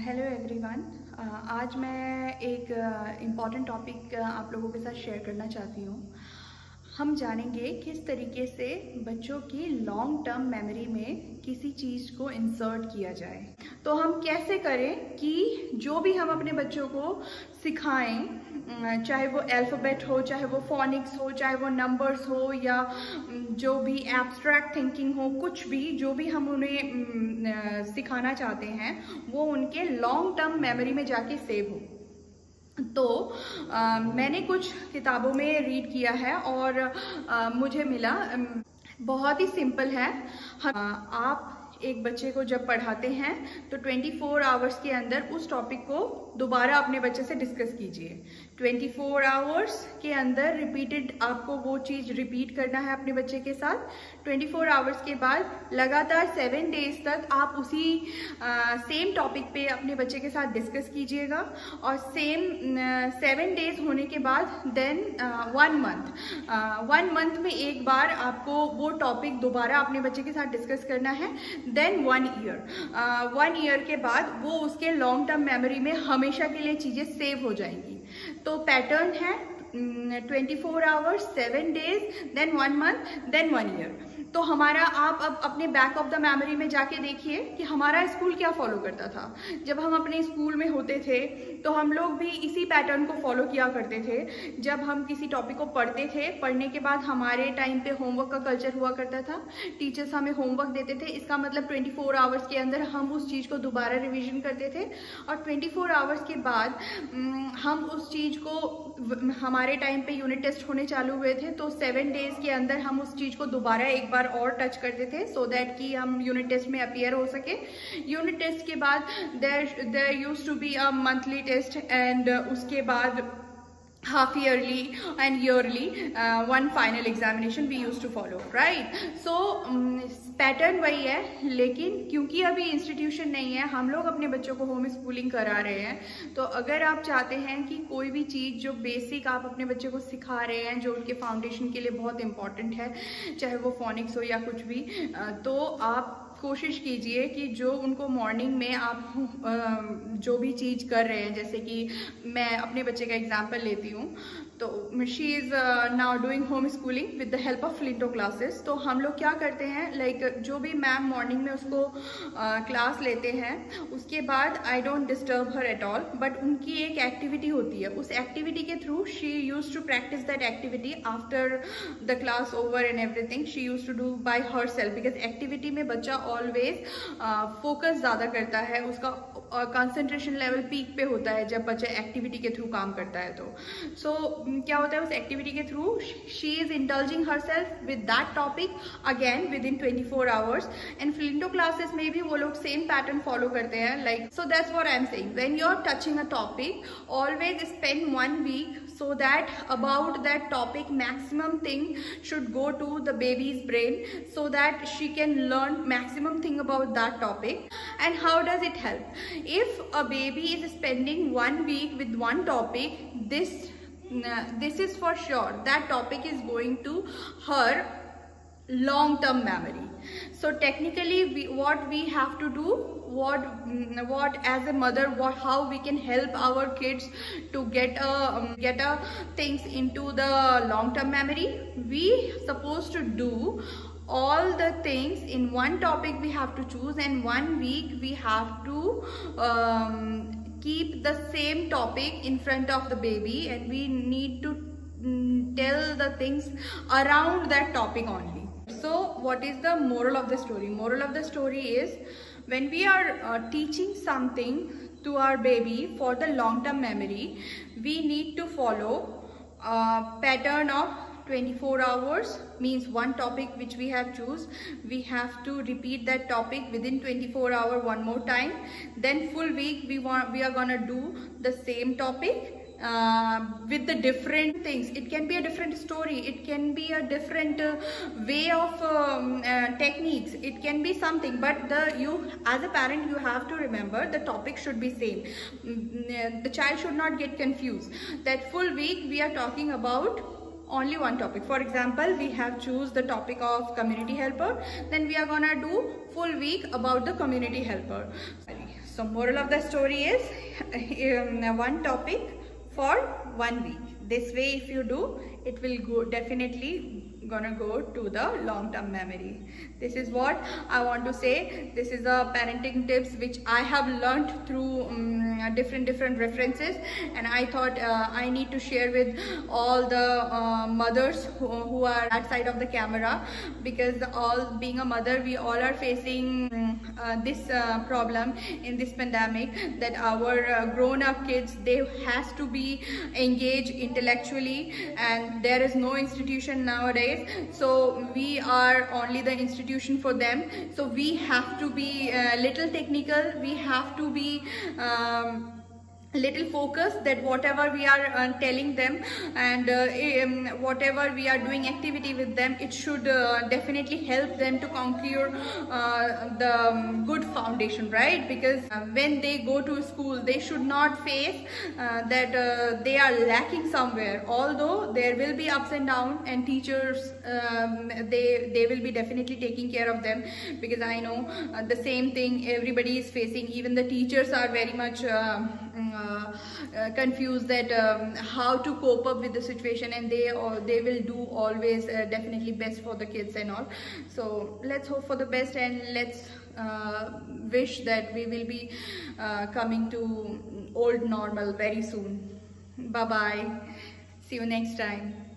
Hello everyone. आज मैं एक इम्पॉर्टेंट टॉपिक आप लोगों के साथ शेयर करना चाहती हूँ। हम जानेंगे किस तरीके से बच्चों की लॉन्ग टर्म मेमोरी में किसी चीज़ को इंसर्ट किया जाए। तो हम कैसे करें कि जो भी हम अपने बच्चों को सिखाएं, चाहे वो अल्फ़ाबेट हो, चाहे वो फोनिक्स हो, चाहे वो नंबर्स हो, या जो भी एब्स्ट्रैक्ट थिंकिंग हो, कुछ भी जो भी हम उन्हें सिखाना चाहते हैं वो उनके लॉन्ग टर्म मेमोरी में जाके सेव हो। तो मैंने कुछ किताबों में रीड किया है और मुझे मिला बहुत ही सिंपल है। आप एक बच्चे को जब पढ़ाते हैं तो 24 आवर्स के अंदर उस टॉपिक को दोबारा अपने बच्चे से डिस्कस कीजिए। 24 आवर्स के अंदर रिपीटेड आपको वो चीज़ रिपीट करना है अपने बच्चे के साथ। 24 आवर्स के बाद लगातार 7 डेज तक आप उसी सेम टॉपिक पे अपने बच्चे के साथ डिस्कस कीजिएगा और सेम 7 डेज होने के बाद देन 1 मंथ में एक बार आपको वो टॉपिक दोबारा अपने बच्चे के साथ डिस्कस करना है। देन 1 ईयर के बाद वो उसके लॉन्ग टर्म मेमोरी में हमेशा के लिए चीज़ें सेव हो जाएंगी। तो पैटर्न है 24 hours, 7 days, then 1 month, then 1 year. तो हमारा आप अब अपने बैक ऑफ द मेमोरी में जाके देखिए कि हमारा स्कूल क्या फॉलो करता था। जब हम अपने स्कूल में होते थे तो हम लोग भी इसी पैटर्न को फॉलो किया करते थे। जब हम किसी टॉपिक को पढ़ते थे, पढ़ने के बाद हमारे टाइम पे होमवर्क का कल्चर हुआ करता था। टीचर्स हमें होमवर्क देते थे, इसका मतलब 24 आवर्स के अंदर हम उस चीज़ को दोबारा रिविजन करते थे और 24 आवर्स के बाद हम उस चीज़ को, हमारे टाइम पे यूनिट टेस्ट होने चालू हुए थे तो 7 डेज के अंदर हम उस चीज़ को दोबारा एक बार और टच करते थे सो दैट कि हम यूनिट टेस्ट में अपीयर हो सके। यूनिट टेस्ट के बाद there used to be a monthly test and उसके बाद half yearly and yearly one final examination we used to follow, right? So pattern वही है, लेकिन क्योंकि अभी इंस्टीट्यूशन नहीं है, हम लोग अपने बच्चों को होम स्कूलिंग करा रहे हैं। तो अगर आप चाहते हैं कि कोई भी चीज़ जो बेसिक आप अपने बच्चे को सिखा रहे हैं, जो उनके फाउंडेशन के लिए बहुत इंपॉर्टेंट है, चाहे वो फोनिक्स हो या कुछ भी, तो आप कोशिश कीजिए कि जो उनको मॉर्निंग में आप जो भी चीज़ कर रहे हैं, जैसे कि मैं अपने बच्चे का एग्जांपल लेती हूँ, तो she is now doing home schooling with the help of Flinto classes. तो हम लोग क्या करते हैं, लाइक जो भी मैम मॉर्निंग में उसको क्लास लेते हैं, उसके बाद I don't disturb her at all, but उनकी एक एक्टिविटी होती है। उस एक्टिविटी के through she use to practice that activity after the class over and everything she use to do by her self, because activity में बच्चा always focus ज़्यादा करता है, उसका कंसंट्रेशन लेवल पीक पे होता है जब बच्चा एक्टिविटी के थ्रू काम करता है। तो सो क्या होता है, उस एक्टिविटी के through she is indulging herself with that topic again within 24 hours. And Flinto classes में भी वो लोग सेम पैटर्न फॉलो करते हैं। Like so that's what I am saying, when you are touching a topic, always spend 1 week so that about that topic maximum thing should go to the baby's brain so that she can learn maximum thing about that topic. And how does it help? If a baby is spending 1 week with one topic, this is for sure that topic is going to her long term memory. So technically what we have to do, what as a mother, how we can help our kids to get a things into the long term memory, we supposed to do all the things in one topic we have to choose, and 1 week we have to keep the same topic in front of the baby, and we need to tell the things around that topic only. So what is the moral of the story? Moral of the story is, when we are teaching something to our baby for the long term memory, we need to follow a pattern of 24 hours, means one topic which we have choose, we have to repeat that topic within 24 hours one more time. Then full week we are gonna do the same topic with the different things. It can be a different story, it can be a different way of techniques, it can be something, but you as a parent you have to remember the topic should be same. The child should not get confused that full week we are talking about only one topic. For example, we have choose the topic of community helper, then we are gonna do full week about the community helper. So moral of the story is one topic for 1 week. This way if you do, it will go definitely gonna go to the long-term memory. This is what I want to say. This is a parenting tips which I have learned through different references, and I thought I need to share with all the mothers who are outside of the camera, because being a mother, we all are facing this problem in this pandemic, that our grown-up kids, they has to be engaged intellectually, and there is no institution nowadays. So we are only the institution for them. So we have to be little technical. We have to be little focused, that whatever we are telling them, and whatever we are doing activity with them, it should definitely help them to conquer the good foundation, right? Because when they go to school, they should not face that they are lacking somewhere. Although there will be ups and downs, and teachers they will be definitely taking care of them, because I know the same thing everybody is facing. Even the teachers are very much confused that how to cope up with the situation, and they will do always definitely best for the kids and all. So let's hope for the best, and let's wish that we will be coming to old normal very soon. Bye bye, see you next time.